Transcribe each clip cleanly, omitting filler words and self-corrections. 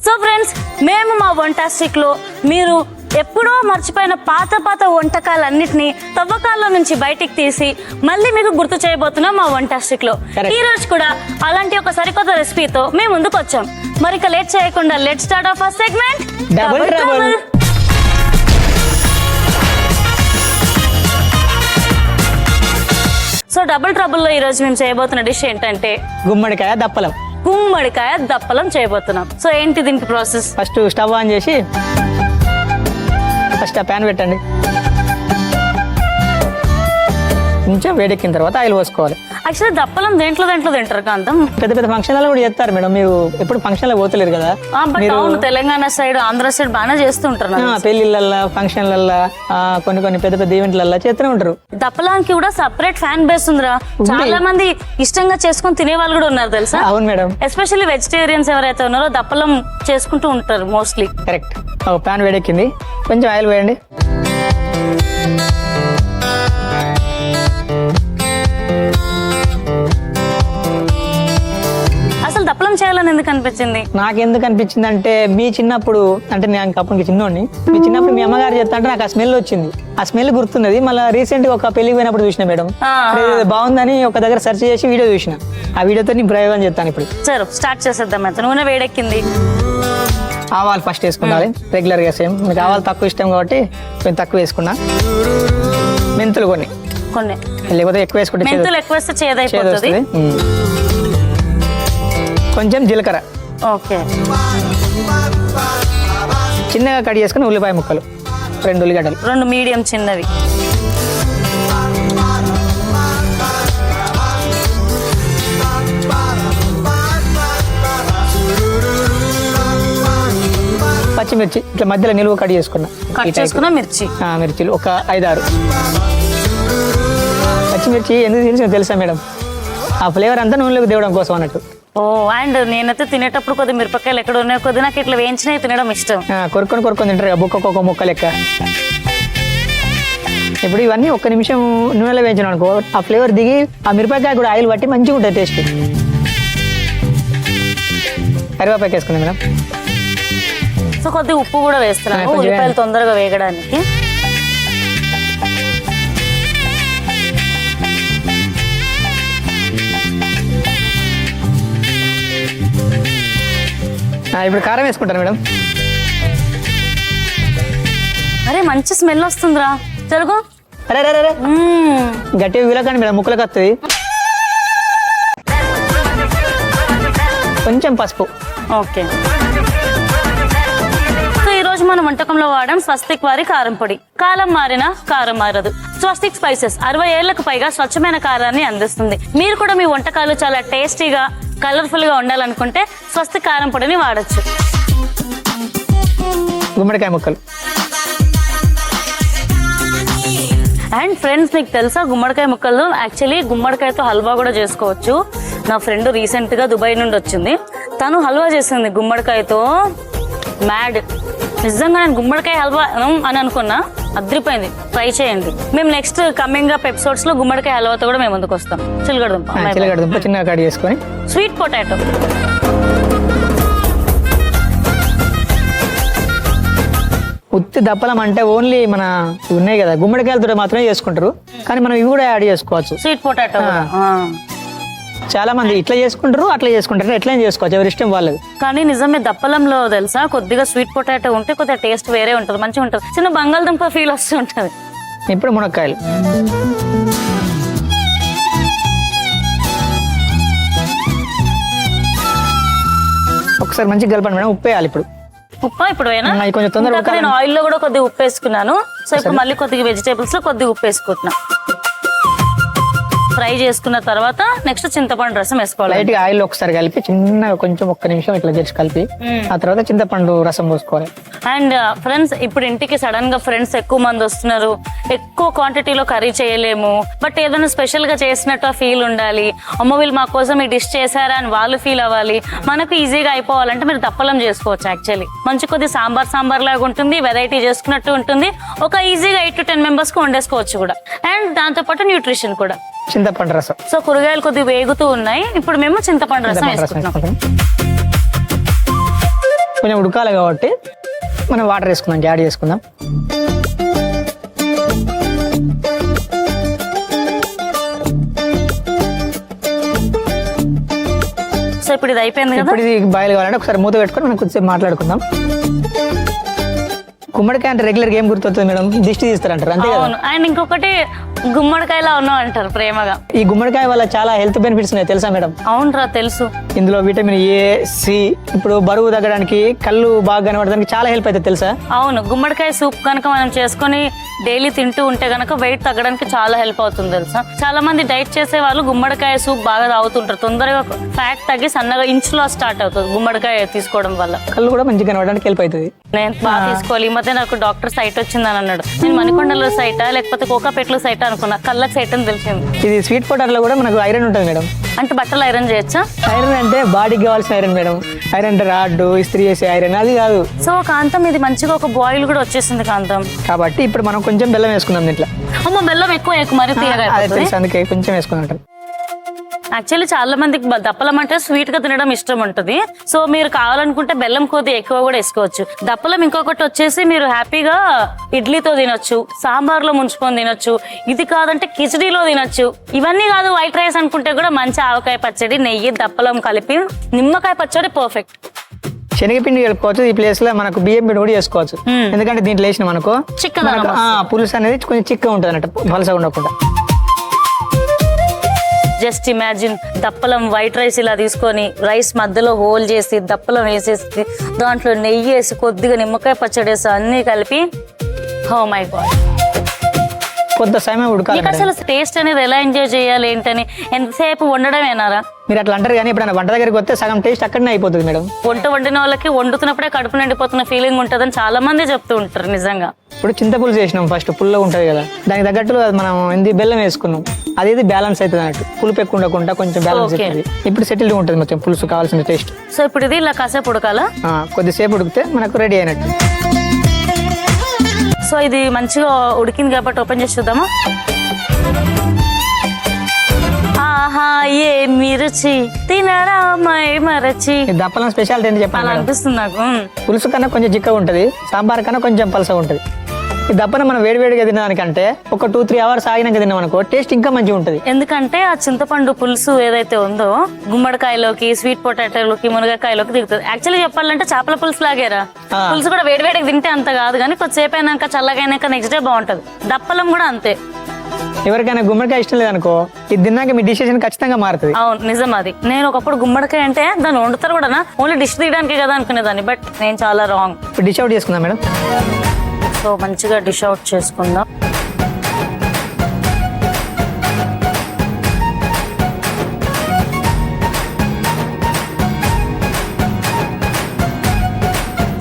So friends, మేము మా వంటాస్టిక్ లో మీరు ఎప్పుడో మర్చిపోయిన పాత వంటకాలన్నిటినీ తవ్వకాల్లో నుంచి బయటికి తీసి మళ్ళీ మీకు గుర్తు చేయబోతున్నాం మా వంటాస్టిక్ లో. ఈ రోజు కూడా అలాంటి ఒక సరికొత్త రెసిపీతో మేము ముందుకు వచ్చాం. మరి ఇక లేట్ చేయకుండా let start of first segment double trouble. So double trouble లో ఈ రోజు మేము చేయబోతున్న డిష్ ఏంటంటే గుమ్మడికాయ దప్పలం. గుమ్మడికాయ దప్పలం చేయబోతున్నాం. సో ఏంటి దీనికి ప్రాసెస్? ఫస్ట్ స్టవ్ ఆన్ చేసి ఫస్ట్ ఆ ప్యాన్ పెట్టండి. కొంచెం వేడెక్కిన తర్వాత ఆయిల్ పోసుకోవాలి. యాక్చువల్లీ దప్పలం దేంట్లో తింటారు కాంతం. పెద్ద పెద్ద ఫంక్షన్లలో కూడా చేస్తారు మేడం. మీరు ఎప్పుడు ఫంక్షన్ లో పోతలేరు కదా. అవును, తెలంగాణ సైడ్ ఆంధ్ర సైడ్ బాగానే చేస్తుంటారు. పెళ్లిళ్ళల్లో ఫంక్షన్లల్లో కొన్ని పెద్ద పెద్ద ఈవెంట్లల్లో చేస్తూనే ఉంటారు. దప్పలానికి కూడా సపరేట్ ఫ్యాన్ బేస్ ఉందిరా. చాలా మంది ఇష్టంగా చేసుకుని తినే వాళ్ళు కూడా ఉన్నారు తెలుసా. అవును మేడం. ఎస్పెషల్లీ వెజిటేరియన్స్ ఎవరైతే ఉన్నారో దప్పలం చేసుకుంటూ ఉంటారు మోస్ట్లీ. కరెక్ట్. ఒక ప్యాన్ వేడెక్కింది, కొంచెం ఆయిల్ వేయండి. అసలు దప్పలం చేయాలని ఎందుకు అనిపించింది? నాకు ఎందుకు అనిపించింది అంటే, మీ చిన్నప్పుడు అంటే నేను అప్పటికి చిన్నోడిని, మీ చిన్నప్పుడు మీ అమ్మగారు చేస్తా అంటే నాకు ఆ స్మెల్ వచ్చింది. ఆ స్మెల్ గుర్తున్నది. మళ్ళీ రీసెంట్ గా ఒక పెళ్లికి పోయినప్పుడు చూసిన మేడం, బాగుందని ఒక దగ్గర సెర్చ్ చేసి వీడియో చూసిన. ఆ వీడియోతో నేను ప్రయోగం చేస్తాను ఇప్పుడు. సరే స్టార్ట్ చేసేద్దాం. అయితే నూనె వేడెక్కింది. ఆవాలు ఫస్ట్ వేసుకున్నాలి. రెగ్యులర్ గా సేమ్. మీకు ఆవాలు తక్కువ ఇష్టం కాబట్టి కొంచెం తక్కువ వేసుకున్నా. మెంతులు కొన్ని, లేకపోతే ఎక్కువ వేసుకుంటే మెంతులు ఎక్కువ వేస్తే చేదైపోతుంది. కొంచెం జీలకర్ర. ఓకే. చిన్నగా కట్ చేసుకుని ఉల్లిపాయ ముక్కలు 2 ఉల్లిగడ్డలు, 2 మీడియం చిన్నవి. పచ్చిమిర్చి ఇట్లా మధ్యలో నిలువ కట్ చేసుకున్న మిర్చిలు ఒక 5-6. పచ్చిమిర్చి ఎందుకు తెలిసిన తెలుసా మేడం? ఆ ఫ్లేవర్ అంతా నూనెలోకి తేవడం కోసం అన్నట్టు. ఓ, అండ్ నేనైతే తినేటప్పుడు కొద్ది మిరపకాయలు ఎక్కడ ఉన్నాయో కొద్ది నాకు ఇట్లా వేయించినవి తినడం ఇష్టం. కొరుక్కొని తింటారు కదా, బుక్క ముక్క లెక్క. ఇప్పుడు ఇవన్నీ 1 నిమిషం నూనెలో వేయించడం అనుకో, ఆ ఫ్లేవర్ దిగి ఆ మిరపకాయ కూడా ఆయిల్ పట్టి మంచిగా ఉంటుంది టేస్ట్. కరివేపాకు వేసుకున్నాం మేడం. సో కొద్దిగా ఉప్పు కూడా వేస్తున్నాను ఉల్లిపాయలు తొందరగా వేగడానికి. ఇప్పుడు కారం వేసుకుంటాను మేడం. అరే మంచి స్మెల్ వస్తుందిరా. తెలుగు అరే గట్టిగా వీలకండి మేడం, ముక్కలకు వస్తుంది. కొంచెం పసుపు. ఓకే. సో ఈ రోజు మనం వంటకంలో వాడడం స్వస్తిక్ వారి కారం పొడి. కాలం మారినా కారం మారదు. స్వస్తిక్ స్పైసెస్ 60 ఏళ్లకు పైగా స్వచ్ఛమైన కారాన్ని అందిస్తుంది. మీరు కూడా మీ వంటకాలు చాలా టేస్టీగా కలర్ఫుల్ గా ఉండాలనుకుంటే స్వస్తిక్ కారం పొడిని వాడచ్చు. గుమ్మడికాయ ముక్కలు. అండ్ ఫ్రెండ్స్, మీకు తెలుసా గుమ్మడికాయ ముక్కలు యాక్చువల్లీ గుమ్మడికాయతో హల్వా కూడా చేసుకోవచ్చు. నా ఫ్రెండ్ రీసెంట్ గా దుబాయ్ నుండి వచ్చింది, తను హల్వా చేసింది గుమ్మడికాయతో. మ్యాడ్. నిజంగా నేను గుమ్మడికాయ హల్వా అని అనుకున్నా, అద్రిపోయింది. ట్రై చేయండి. మేము నెక్స్ట్ కమింగ్ అప్ ఎపిసోడ్స్ లో గుమ్మడికాయ హల్వాతో కూడా మేము ముందుకు వస్తాం. చిలకడదుంప చిన్నగా కట్ చేసుకొని. Sweet potato. ఉత్తి దప్పలం అంటే ఓన్లీ మన ఉన్నాయి కదా గుమ్మడికాయలతో మాత్రమే చేసుకుంటారు, కానీ మనం ఇవి కూడా యాడ్ చేసుకోవచ్చు. స్వీట్ పొటాటో చాలా మంది ఇట్లా చేసుకుంటారు, అట్లా చేసుకుంటారు. ఎట్లా చేసుకోవచ్చు, ఎవరి ఇష్టం వాళ్ళది. కానీ నిజమే దప్పలంలో తెలుసా కొద్దిగా స్వీట్ పొటాటో ఉంటే కొద్దిగా టేస్ట్ వేరే ఉంటుంది, మంచిగా ఉంటుంది. చిన్న బంగాళదుంప ఫీల్ వస్తూ ఉంటుంది. ఇప్పుడు మునక్కాయలు. ఒకసారి మంచిగా కలపండి మేడం. ఉప్పు వేయాలి ఇప్పుడు. ఉప్పు ఇప్పుడు కొంచెం తొందరగా. నేను ఆయిల్ లో కూడా కొద్దిగా ఉప్పు వేసుకున్నాను. సో ఇప్పుడు మళ్ళీ కొద్దిగా వెజిటేబుల్స్ లో కొద్దిగా ఉప్పు వేసుకుంటున్నా. ఫ్రై చేసుకున్న తర్వాత నెక్స్ట్ చింతపండు రసం వేసుకోవాలి. లైట్ గా ఆయిల్ ఒకసారి కలిపి చిన్నగా కొంచెం 1 నిమిషం ఇట్లా చేసి కలిపి ఆ తర్వాత చింతపండు రసం పోసుకోవాలి. అండ్ ఫ్రెండ్స్, ఇప్పుడు ఇంటికి సడన్ గా ఫ్రెండ్స్ ఎక్కువ మంది వస్తున్నారు, ఎక్కువ క్వాంటిటీలో కర్రీ చేయలేము, బట్ ఏదైనా స్పెషల్ గా చేసినట్టు ఫీల్ ఉండాలి. అమ్మ వీళ్ళు మా కోసం ఈ డిష్ చేశారా అని వాళ్ళు ఫీల్ అవ్వాలి. మనకు ఈజీగా అయిపోవాలంటే మీరు దప్పలం చేసుకోవచ్చు. యాక్చువల్లీ మంచి కొద్ది సాంబార్ లాగా ఉంటుంది, వెరైటీ చేసుకున్నట్టు ఉంటుంది. ఒక ఈజీగా 8 to 10 మెంబర్స్ కు వండేసుకోవచ్చు కూడా. అండ్ దాంతో పాటు న్యూట్రిషన్ కూడా. చింతపండు రసం. సో కూరగాయలు కొద్దిగా వేగుతూ ఉన్నాయి, ఇప్పుడు మేము చింతపండు రసం వేసుకుంటున్నాం. కొంచెం ఉడకాలి కాబట్టి మనం వాటర్ వేసుకుందాం, యాడ్ చేసుకుందాం. సో ఇప్పుడు ఇది అయిపోయింది కదా, ఇప్పుడు ఇది బాయిల్ కావాలంటే ఒకసారి మూత పెట్టుకొని మనం కొద్దిసేపు మాట్లాడుకుందాం. గుమ్మడికాయ అంటే రెగ్యులర్ ఏం గుర్తొస్తుంది మేడం? దిష్టి తీస్తారంటారు అంతే కదా. అవును. అండ్ ఇంకొకటి గుమ్మడికాయలా ఉన్నావు అంటారు ప్రేమగా. ఈ గుమ్మడికాయ వల్ల చాలా హెల్త్ బెనిఫిట్స్ ఉన్నాయి తెలుసా మేడం? అవునరా తెలుసు. ఇందులో విటమిన్ ఏ, సి, ఇప్పుడు బరువు తగ్గడానికి, కళ్ళు బాగా కనబడడానికి చాలా హెల్ప్ అవుతుంది తెలుసా? అవును. గుమ్మడికాయ సూప్ కనుక మనం చేసుకొని డైలీ తింటూ ఉంటే గనక వెయిట్ తగ్గడానికి చాలా హెల్ప్ అవుతుంది తెలుసా. చాలా మంది డైట్ చేసే వాళ్ళు గుమ్మడికాయ సూప్ బాగా తాగుతుంటారు. తొందరగా ఫ్యాట్ తగ్గి సన్నగా ఇంచులో స్టార్ట్ అవుతుంది గుమ్మడికాయ తీసుకోవడం వల్ల. కళ్ళు కూడా మంచిగా కనబడడానికి హెల్ప్ అవుతుంది. నేను బాగా తీసుకోవాలి. ఈ మధ్య నాకు డాక్టర్ సైట్ వచ్చిందని అన్నాడు. నేను మణికొండలో సైటా లేకపోతే కోకాపేటలో సైటా అనుకున్నా, కళ్ళకి సైట్ అని తెలిసింది. ఇది స్వీట్ పొటాటో లో కూడా మనకు ఐరన్ ఉంటుంది మేడం. అంటే బట్టలు ఐరన్ చేయొచ్చా? ఐరన్ అంటే బాడీకి కావాల్సిన ఐరన్ మేడం. ఐరన్ అంటే రాడ్, ఇస్త్రీ చేసే ఐరన్ అది కాదు. సో కాంతం ఇది మంచిగా ఒక బాయిల్ కూడా వచ్చేసింది కాంతం. కాబట్టి ఇప్పుడు మనం కొంచెం బెల్లం వేసుకుందాం దీంట్లో. అమ్మ బెల్లం ఎక్కువ మరి తీయగా అదే అయిపోతుంది. తెలుసు, అందుకే కొంచెం వేసుకున్నాం. యాక్చువల్లీ చాలా మందికి దప్పలం అంటే స్వీట్ గా తినడం ఇష్టం ఉంటుంది. సో మీరు కావాలనుకుంటే బెల్లం కొద్ది ఎక్కువ కూడా వేసుకోవచ్చు. దప్పలం ఇంకొకటి వచ్చేసి మీరు హ్యాపీగా ఇడ్లీతో తినొచ్చు, సాంబార్లో ముంచుకొని తినొచ్చు, ఇది కాదంటే కిచడీలో తినొచ్చు. ఇవన్నీ కాదు వైట్ రైస్ అనుకుంటే కూడా మంచి ఆవకాయ పచ్చడి, నెయ్యి, దప్పలం కలిపి నిమ్మకాయ పచ్చడి పర్ఫెక్ట్. శనగపిండి కలుపుకోవచ్చు. ఈ ప్లేస్ లో మనకు బియ్యం పిండి కూడా చేసుకోవచ్చు. ఎందుకంటే దీంట్లో వేసిన మనకు పులుసు అనేది కొంచెం చిక్కగా ఉంటుంది అన్నట్టు, పలసగా ఉండకుండా. జస్ట్ ఇమాజిన్ దప్పలం వైట్ రైస్ ఇలా తీసుకొని రైస్ మధ్యలో హోల్ చేసి దప్పలం వేసేసి దాంట్లో నెయ్యి వేసి కొద్దిగా నిమ్మకాయ పచ్చడి వేసి అన్ని కలిపి, ఓ మై గాడ్, కొంత సమయం ఉడకాలి. మీకు అసలు టేస్ట్ అనేది ఎలా ఎంజాయ్ చేయాలి ఏంటని ఎంతసేపు వండడమేనారా? మీరు అట్లా అంటారు కానీ ఇప్పుడు వంట దగ్గరికి వస్తే సగం టేస్ట్ అక్కడనే అయిపోతుంది మేడం. వంట వండిన వాళ్ళకి వండుతున్నప్పుడే కడుపు నిండిపోతున్న ఫీలింగ్ ఉంటుందని చాలా మంది చెప్తూ ఉంటారు. నిజంగా ఇప్పుడు చింతపులుసు చేసినాం, ఫస్ట్ పుల్లగా ఉంటుంది కదా, దానికి తగ్గట్టు మనం బెల్లం వేసుకున్నాం. అది బ్యాలెన్స్ అవుతుంది అన్నట్టు, పులుపు ఎక్కువ ఉండకుండా కొంచెం బ్యాలెన్స్ అవుతుంది. ఇప్పుడు సెటిల్ ఉంటుంది మొత్తం పులుసు కావాల్సిన టేస్ట్. సో ఇప్పుడు ఇది ఇలా కాసేపు ఉడకాలా? కొద్దిసేపు ఉడికితే మనకు రెడీ అయినట్టు. సో ఇది మంచిగా ఉడికింది కాబట్టి ఓపెన్ చేసి చూద్దామా? ఆహా ఏ మిర్చి తినరా మై మరచి. దప్పలం స్పెషాలిటీ ఏంటి చెప్పాలి? అలా అనిపిస్తుంది నాకు. పులుసు కన్నా కొంచెం చిక్కగా ఉంటుంది, సాంబార్ కన్నా కొంచెం పలసగా ఉంటుంది. ఈ దప్పన మనం వేడివేడిగా తినడానికంటే ఒక 2-3 అవర్స్ ఆగినాక తిన్నాం అనుకో టేస్ట్ ఇంకా మంచిగా ఉంటుంది. ఎందుకంటే ఆ చింతపండు పులుసు ఏదైతే ఉందో గుమ్మడికాయలోకి, స్వీట్ పొటాటోలోకి, మునగకాయలోకి దిగుతుంది. యాక్చువల్లీ చెప్పాలంటే చేపల పులుసు లాగేరా. పులుసు కూడా వేడివేడిగా తింటే అంత కాదు, కానీ కొద్దిసేపు అయినాక చల్లగైనాక నెక్స్ట్ డే బాగుంటది. దప్పలం కూడా అంతే. ఎవరికైనా గుమ్మడికాయ ఇష్టం లేదనుకో ఇది తిన్నాక మీ డిసిషన్ ఖచ్చితంగా మారుతుంది. అవును నిజం అది. నేను ఒకప్పుడు గుమ్మడికాయ అంటే దాన్ని వండుతారు కూడా ఓన్లీ డిష్ తీయడానికి కదా అనుకునేదాన్ని, బట్ నేను చాలా రాంగ్. ఇప్పుడు డిష్ అవుట్ చేసుకుందాం మేడం. సో మంచిగా డిష్ అవుట్ చేసుకుందాం.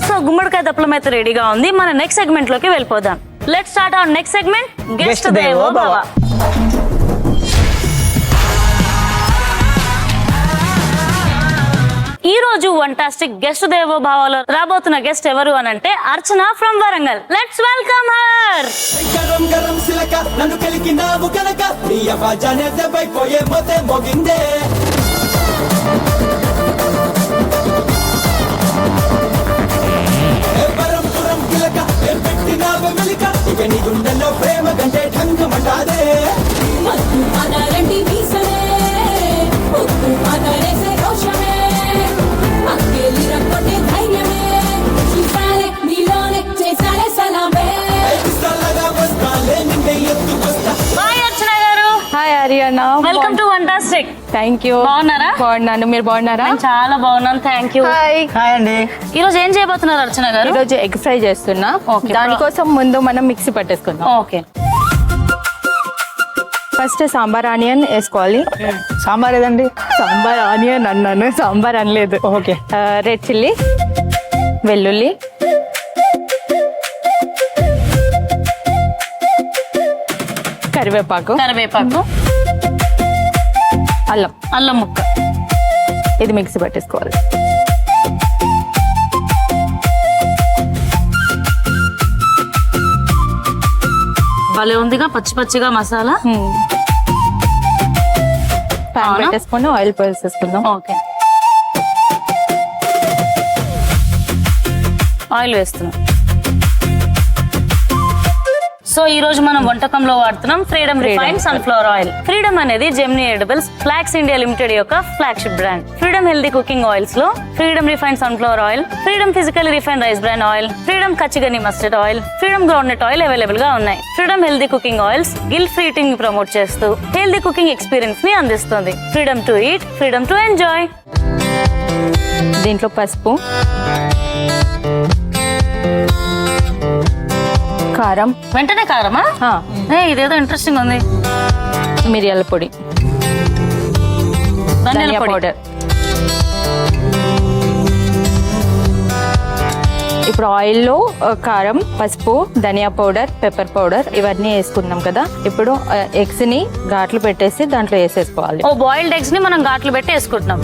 సో గుమ్మడికాయ దప్పలం అయితే రెడీగా ఉంది. మన నెక్స్ట్ సెగ్మెంట్ లోకి వెళ్ళిపోదాం. Let's start our next segment, guest దేవో భవ. ఈ రోజు వంటాస్టిక్ గెస్ట్ దేవో భావాలో రాబోతున్న గెస్ట్ ఎవరు అని అంటే Archana from Warangal. Let's welcome her. గరం గరం సిలక నన్ను కలికినావు కనుక నీ అవాజానే దెబ్బైపోయే మొతే మోగిందే. పరం పురం కిలక ఏం పెట్టినావు మెలిక ఇక నీ గుండెల్లో ప్రేమ గంటే ఠంగమంటాదే. మత్తు అదరంటి మీసలే పొత్తు అదరేసే రోషమే అక్కేలి రక్కొట్టే ధైర్యమే చూసాలే నీలోనే చేసాలే సలామే. పిస్తలగా వస్తాలే నిన్నే ఎత్తుకొస్తా. హాయ్ అర్చన గారు. Hi Aryana, welcome to Vantastic. Thank you. బాగున్నారా? బాగున్నాను, మీరు బాగున్నారా? నేను చాలా బాగున్నాను, థ్యాంక్ యూ. హాయ్. హాయ్ అండి. ఈ రోజు ఏం చేయబోతున్నారు అర్చన గారు? ఈరోజు ఎగ్ ఫ్రై చేస్తున్నా. Okay. దానికోసం ముందు మనం మిక్సీ పట్టేసుకుందాం. ఓకే. ఫస్ట్ సాంబార్ ఆనియన్ వేసుకోవాలి. సాంబార్ ఏదండి? సాంబార్ ఆనియన్ అన్నాను, సాంబార్ అనలేదు. ఓకే. రెడ్ చిల్లీ, వెల్లుల్లి, కరివేపాకు, అల్లం, అల్లం ముక్క. ఇది మిక్సీ పట్టేసుకోవాలి. భలే ఉందిగా పచ్చి పచ్చిగా మసాలా. ప్యాన్ అవునా? పెట్టేసుకొని ఆయిల్ పోసేసుకుందాం. ఓకే. ఆయిల్ వేస్తున్నాం. సో ఈ రోజు మనం వంటకంలో వాడుతున్నాం Freedom refined sunflower oil. Freedom అనేది Gemini Edibles flax India Limited యొక్క flagship brand. Freedom healthy cooking oils లో Freedom refined sunflower oil, Freedom physically refined rice bran oil, Freedom kachi ghani mustard oil, Freedom groundnut oil available గా ఉన్నాయి. Freedom healthy cooking oils guilt free eating ని promote చేస్తూ healthy cooking experience ని అందిస్తుంది. Freedom to eat, freedom to enjoy. దీంట్లో పసుపు, కారం, వెంటనే కారమా? ఇదేదో ఇంట్రెస్టింగ్ ఉంది. మిరియాల పొడి, ధనియా పౌడర్. ఇప్పుడు ఆయిల్లో కారం, పసుపు, ధనియా పౌడర్, పెప్పర్ పౌడర్ ఇవన్నీ వేసుకున్నాం కదా. ఇప్పుడు ఎగ్స్ ని ఘాట్లు పెట్టేసి దాంట్లో వేసేసుకోవాలి. ఓ బాయిల్డ్ ఎగ్స్ ని మనం ఘాట్లు పెట్టి వేసుకుంటున్నాం.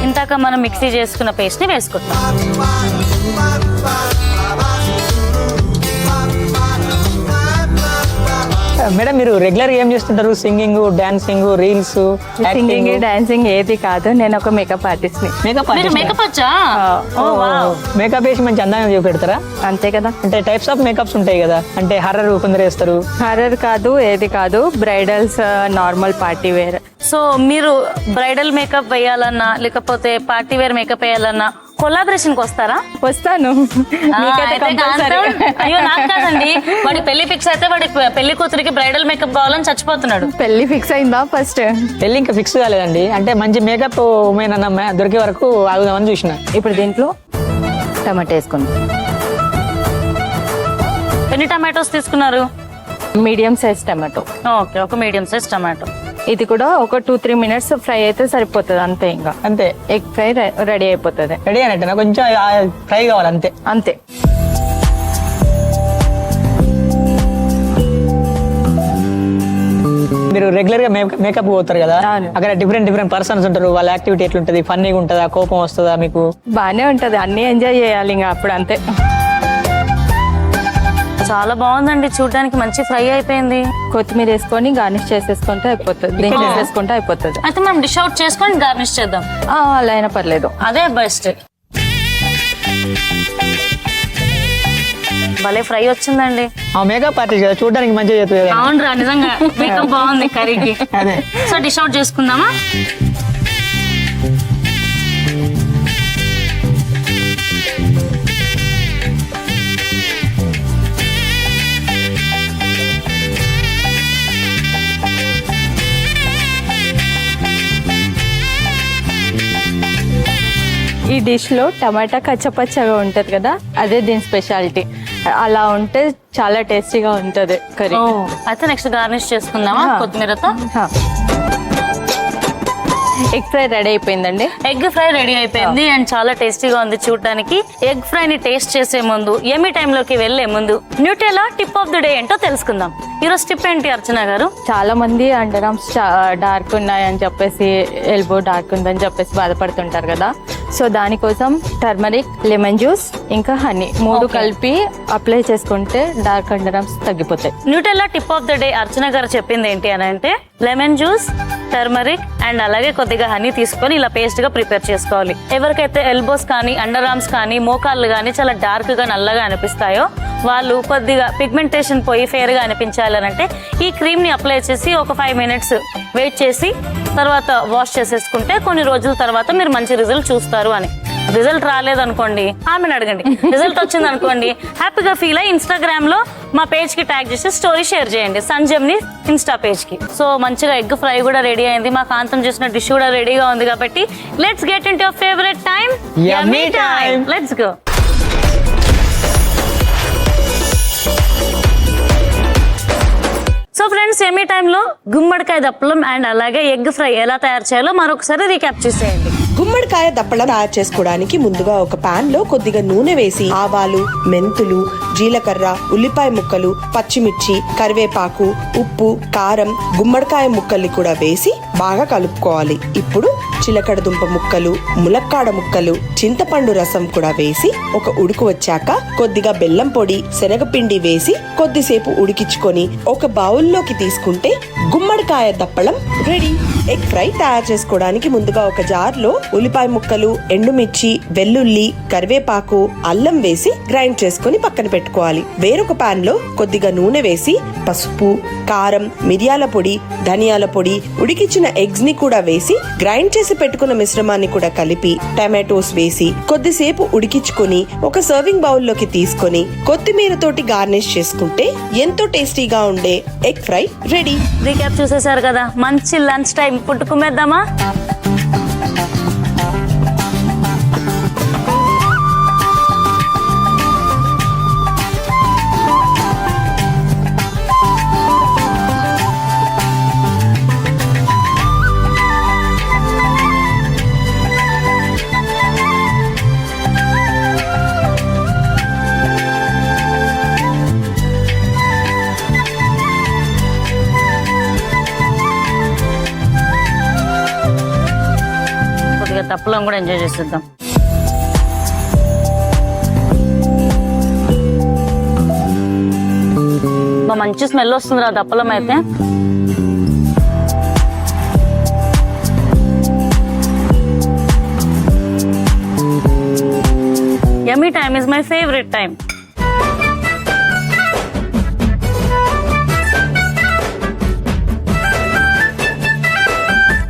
ఇందాక మనం మిక్సీ చేసుకున్న పేస్ట్ ని వేసుకుంటాం. మేడం మీరు రెగ్యులర్ ఏం చేస్తుంటారు? Singing, dancing, reels, singing, dancing ఏది కాదు. నేను ఒక మేకప్ ఆర్టిస్ట్ ని. మేకప్ వచ్చా? మేకప్ వేసి మంచి అందంగా చూపెడతారా? అంతే కదా. అంటే టైప్స్ ఆఫ్ మేకప్స్ ఉంటాయి కదా, అంటే హర్రర్ కొందరు వేస్తారు. హర్రర్ కాదు, ఏది కాదు. Bridals, normal party wear. So మీరు బ్రైడల్ మేకప్ వేయాలన్నా లేకపోతే పార్టీ వేర్ మేకప్ వేయాలన్నా కొలాబరేషన్ కి వస్తారా? వస్తాను. అయ్యో నాకు కాదండి, వాడి పెళ్లి ఫిక్స్ అయితే వాడి పెళ్లి కూతురికి బ్రైడల్ మేకప్ కావాలని చచ్చిపోతున్నాడు. పెళ్లి ఫిక్స్ అయిందా? ఫస్ట్ పెళ్లి ఇంకా ఫిక్స్ కాలేదండి. అంటే మంచి మేకప్ ఉమెన్ అన్న దొరికే వరకు ఆగుదామని చూసిన. ఇప్పుడు దీంట్లో టమాటా వేసుకుందాం. ఎన్ని టమాటోస్ తీసుకున్నారు? Medium size tomato. ఓకే, ఒక మీడియం సైజ్ టమాటో. ఇది కూడా ఒక 2-3 మినిట్స్ ఫ్రై అయితే సరిపోతుంది. అంతే, ఇంకా అంతే. ఎగ్ ఫ్రై రెడీ అయిపోతుంది. రెడీ అయినట్టు కొంచెం ఫ్రై కావాలి అంతే. అంతే. మీరు రెగ్యులర్ గా మేకప్ పోతారు కదా, అవును. అక్కడ డిఫరెంట్ పర్సన్స్ ఉంటారు. వాళ్ళ యాక్టివిటీ ఎట్లుంటది? ఫన్నీగా ఉంటుందా? కోపం వస్తుందా మీకు? బానే ఉంటది, అన్ని ఎంజాయ్ చేయాలి ఇంకా అప్పుడు. అంతే. చాలా బాగుందండి, చూడడానికి మంచి ఫ్రై అయిపోయింది. కొత్తిమీర వేసుకొని గార్నిష్ చేసేసుకుంటే అయిపోతుంది. దీంట్లో వేసేసుకుంటే అయిపోతుంది. అయితే మనం డిష్ అవుట్ చేసుకొని గార్నిష్ చేద్దాం. అలా అయినా పర్లేదు, అదే బెస్ట్. భలే ఫ్రై వచ్చిందండి. ఆ మేకప్ ఆర్టిస్ట్ కదా, చూడడానికి మంచిగా చేస్తుంది కదా. అవునరా, నిజంగా మేకప్ బాగుంది కర్రీకి. అదే. సో డిష్ అవుట్ చేసుకుందామా? ఈ డిష్ లో టమాటా కచ్చపచ్చగా ఉంటది కదా, అదే దీని స్పెషాలిటీ. అలా ఉంటే చాలా టేస్టీగా ఉంటది కర్రీ. అయితే నెక్స్ట్ గార్నిష్ చేసుకుందామా కొత్తిమీరతో? ఎగ్ ఫ్రై రెడీ అయిపోయిందండి. ఎగ్ ఫ్రై రెడీ అయిపోయింది అండ్ చాలా టేస్టీగా ఉంది చూడడానికి. ఎగ్ ఫ్రై ని టేస్ట్ చేసే ముందు, ఎమ్మీ టైమ్ లోకి వెళ్లే ముందు Nutella tip of the day ఏంటో తెలుసుకుందాం. ఈరోజు టిప్ ఏంటి అర్చన గారు? చాలా మంది అండర్ ఆర్మ్స్ డార్క్ ఉన్నాయని చెప్పేసి, ఎల్బో డార్క్ ఉందని చెప్పేసి బాధపడుతుంటారు కదా. సో దానికోసం టర్మరిక్, లెమన్ జ్యూస్ ఇంకా హనీ 3 కలిపి అప్లై చేసుకుంటే డార్క్ అండర్ ఆర్మ్స్ తగ్గిపోతాయి. Nutella tip of the day Archana గారు చెప్పింది ఏంటి అని అంటే, లెమన్ జ్యూస్, టర్మరిక్ అండ్ అలాగే కొద్దిగా హనీ తీసుకొని ఇలా పేస్ట్ గా ప్రిపేర్ చేసుకోవాలి. ఎవరికైతే ఎల్బోస్ కానీ, అండర్ ఆర్మ్స్ కానీ, మోకాళ్ళు కానీ చాలా డార్క్ గా నల్లగా అనిపిస్తాయో వాళ్ళు కొద్దిగా పిగ్మెంటేషన్ పోయి ఫేర్ గా అనిపించాలంటే ఈ క్రీమ్ ని అప్లై చేసి ఒక 5 మినిట్స్ వెయిట్ చేసి తర్వాత వాష్ చేసేసుకుంటే కొన్ని రోజుల తర్వాత మీరు మంచి రిజల్ట్ చూస్తారు అని. రిజల్ట్ రాలేదనుకోండి, ఆమెను అడగండి. రిజల్ట్ వచ్చింది అనుకోండి, హ్యాపీగా ఫీల్ అయ్యి ఇన్స్టాగ్రామ్ లో మా పేజ్ కి ట్యాగ్ చేసి స్టోరీ షేర్ చేయండి, సంజమ్ని ఇన్స్టా పేజ్ కి. సో మంచిగా ఎగ్ ఫ్రై కూడా రెడీ అయింది, మా కాంతం చేసిన డిష్ కూడా రెడీగా ఉంది. కాబట్టి let's get into your favourite time, yummy time. Let's go. So friends, Emmy టైంలో గుమ్మడికాయ దప్పలం అండ్ అలాగే ఎగ్ ఫ్రై ఎలా తయారు చేయాలో మరొకసారి రీక్యాప్ చేసేయండి. గుమ్మడికాయ దప్పడం తయారు చేసుకోవడానికి ముందుగా ఒక పాన్ లో కొద్దిగా నూనె వేసి ఆవాలు, మెంతులు, జీలకర్ర, ఉల్లిపాయ ముక్కలు, పచ్చిమిర్చి, కరివేపాకు, ఉప్పు, కారం, గుమ్మడికాయ ముక్కల్ని కూడా వేసి బాగా కలుపుకోవాలి. ఇప్పుడు చిలకడ దుంప ముక్కలు, ములక్కాడ ముక్కలు, చింతపండు రసం కూడా వేసి ఒక ఉడుకు వచ్చాక కొద్దిగా బెల్లం పొడి, శనగపిండి వేసి కొద్దిసేపు ఉడికించుకొని ఒక బౌల్లోకి తీసుకుంటే గుమ్మడికాయ దప్పలం రెడీ. ఎగ్ ఫ్రై తయారు చేసుకోవడానికి ముందుగా ఒక జార్లో ఉల్లిపాయ ముక్కలు, ఎండుమిర్చి, వెల్లుల్లి, కరివేపాకు, అల్లం వేసి గ్రైండ్ చేసుకుని పక్కన పెట్టుకోవాలి. వేరొక పాన్ లో కొద్దిగా నూనె వేసి పసుపు, కారం, మిరియాల పొడి, ధనియాల పొడి, ఉడికించిన ఎగ్స్ ని కూడా వేసి గ్రైండ్ చేసి పెట్టుకున్న మిశ్రమాన్ని కూడా కలిపి టమాటోస్ వేసి కొద్దిసేపు ఉడికించుకొని ఒక సర్వింగ్ బౌల్ లోకి తీసుకొని కొత్తిమీర తోటి గార్నిష్ చేసుకుంటే ఎంతో టేస్టీగా ఉండే ఎగ్ ఫ్రై రెడీ. రీక్యాప్ చూసేశారు కదా, మంచి లంచ్ టైం పుట్టుకుమేద్దామా? తప్పలం కూడా ఎంజాయ్ చేసేద్దాం. మంచి స్మెల్ వస్తుంది రా దప్పలం అయితే. Yummy time is my favourite time.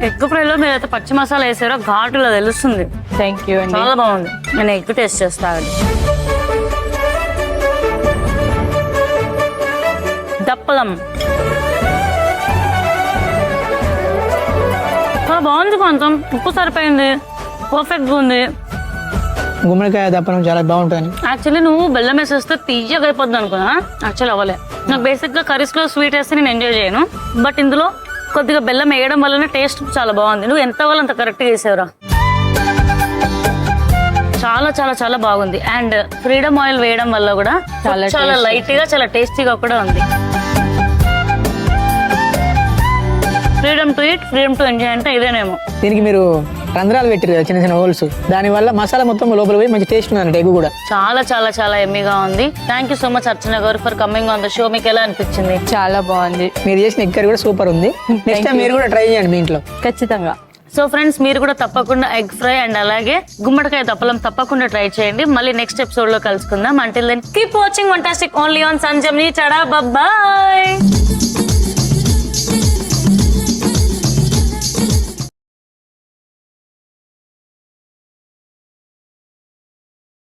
Egg ఫ్రైలో మీరైతే పచ్చి మసాలా వేసారో ఘాటులో తెలుస్తుంది. థ్యాంక్ యూ అండి, చాలా బాగుంది. నేను ఎగ్ టేస్ట్ చేస్తాను. దప్పలం చాలా బాగుంది, కొంచెం ఉప్పు సరిపోయింది, పర్ఫెక్ట్గా ఉంది. గుమ్మడికాయ దప్పనం చాలా బాగుంటుంది. యాక్చువల్లీ నువ్వు బెల్లం వేసేస్తే తీయగా అయిపోద్ది అనుకున్నా, యాక్చువల్లీ అవ్వలే. నాకు బేసిక్ గా కర్రీస్ లో స్వీట్ వేస్తే నేను ఎంజాయ్ చేయను, బట్ ఇందులో కొద్దిగా బెల్లం వేయడం వల్లనే టేస్ట్ చాలా బాగుంది. నువ్వు ఎంత వాళ్ళు అంత కరెక్ట్గా వేసావురా. చాలా చాలా చాలా బాగుంది. అండ్ ఫ్రీడమ్ ఆయిల్ వేయడం వల్ల కూడా చాలా లైట్ గా చాలా టేస్టీగా కూడా ఉంది. Freedom to eat, freedom to enjoy అంటే ఇదేనేమో. దీనికి మీరు రంధ్రాలు పెట్టారు కదా, చిన్న చిన్న హోల్స్, దాని వల్ల మసాలా మొత్తం లోపల పోయి మంచి టేస్ట్ ఉంది ఎగ్ కూడా. చాలా చాలా చాలా ఎమ్మీగా ఉంది. థ్యాంక్ యూ సో మచ్ అర్చన గారు for coming on the show. మీకు ఎలా అనిపించింది? చాలా బాగుంది. మీరు చేసిన ఎగ్ కర్రీ కూడా సూపర్ ఉంది. నెక్స్ట్ టైం మీరు కూడా ట్రై చేయండి మీ ఇంట్లో. ఖచ్చితంగా. సో ఫ్రెండ్స్, మీరు కూడా తప్పకుండా ఎగ్ ఫ్రై అండ్ అలాగే గుమ్మడికాయ దప్పలం తప్పకుండా ట్రై చేయండి. మళ్ళీ నెక్స్ట్ ఎపిసోడ్ లో కలుసుకుందాం. Until then keep watching fantastic only on సంజమ్ని. చడా, బాయ్.